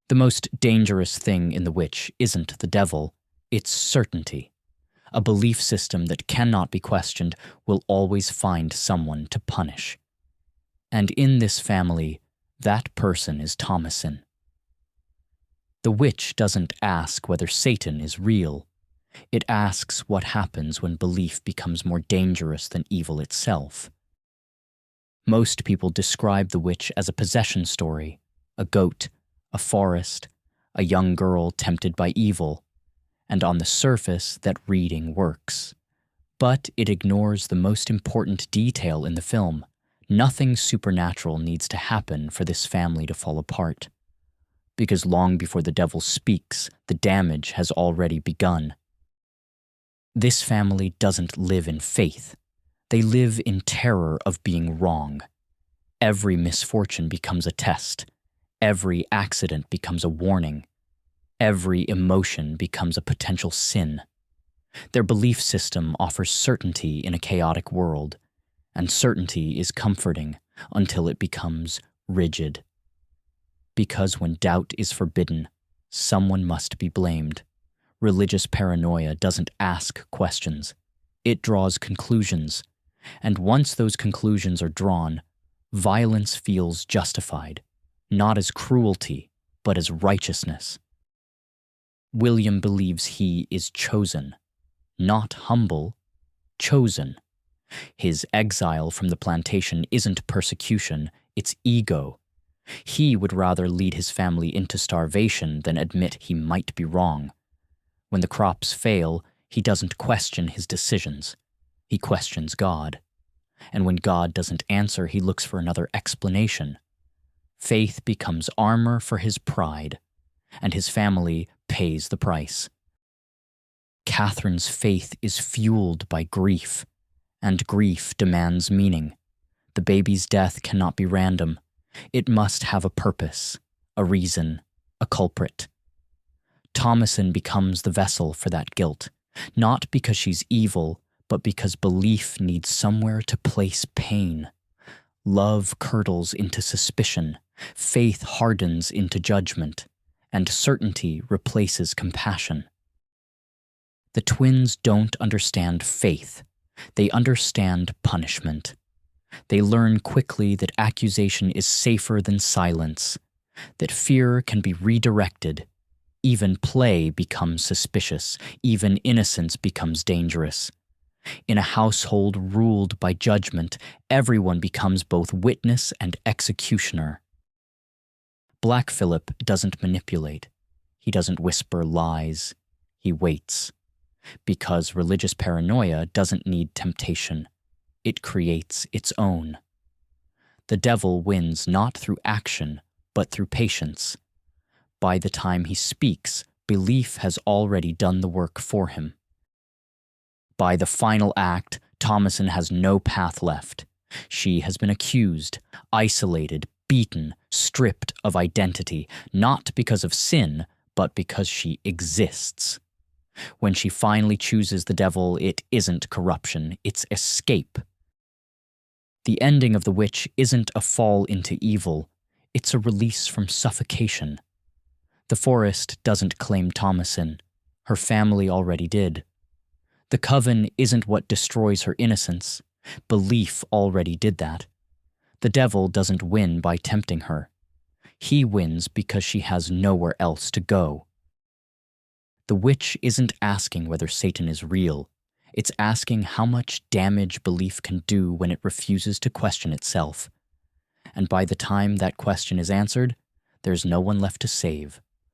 The most dangerous thing in the witch isn't the devil, it's certainty. A belief system that cannot be questioned will always find someone to punish. And in this family, that person is Thomasin. The witch doesn't ask whether Satan is real. It asks what happens when belief becomes more dangerous than evil itself. Most people describe the witch as a possession story, a goat, a forest, a young girl tempted by evil, and on the surface that reading works. But it ignores the most important detail in the film. Nothing supernatural needs to happen for this family to fall apart. Because long before the devil speaks, the damage has already begun. This family doesn't live in faith. They live in terror of being wrong. Every misfortune becomes a test. Every accident becomes a warning. Every emotion becomes a potential sin. Their belief system offers certainty in a chaotic world, and certainty is comforting until it becomes rigid. Because when doubt is forbidden, someone must be blamed. Religious paranoia doesn't ask questions. It draws conclusions, and once those conclusions are drawn, violence feels justified, not as cruelty, but as righteousness. William believes he is chosen, not humble, chosen. His exile from the plantation isn't persecution, it's ego. He would rather lead his family into starvation than admit he might be wrong. When the crops fail, he doesn't question his decisions. He questions God. And when God doesn't answer, he looks for another explanation. Faith becomes armor for his pride, and his family pays the price. Catherine's faith is fueled by grief, and grief demands meaning. The baby's death cannot be random. It must have a purpose, a reason, a culprit. Thomasin becomes the vessel for that guilt, not because she's evil, but because belief needs somewhere to place pain. Love curdles into suspicion, faith hardens into judgment, and certainty replaces compassion. The twins don't understand faith. They understand punishment. They learn quickly that accusation is safer than silence, that fear can be redirected. Even play becomes suspicious. Even innocence becomes dangerous. In a household ruled by judgment, everyone becomes both witness and executioner. Black Phillip doesn't manipulate. He doesn't whisper lies. He waits. Because religious paranoia doesn't need temptation. It creates its own. The devil wins not through action, but through patience. By the time he speaks, belief has already done the work for him. By the final act, Thomasin has no path left. She has been accused, isolated, beaten, stripped of identity, not because of sin, but because she exists. When she finally chooses the devil, it isn't corruption, it's escape. The ending of The Witch isn't a fall into evil, it's a release from suffocation. The forest doesn't claim Thomasin. Her family already did. The coven isn't what destroys her innocence. Belief already did that. The devil doesn't win by tempting her. He wins because she has nowhere else to go. The witch isn't asking whether Satan is real. It's asking how much damage belief can do when it refuses to question itself. And by the time that question is answered, there's no one left to save.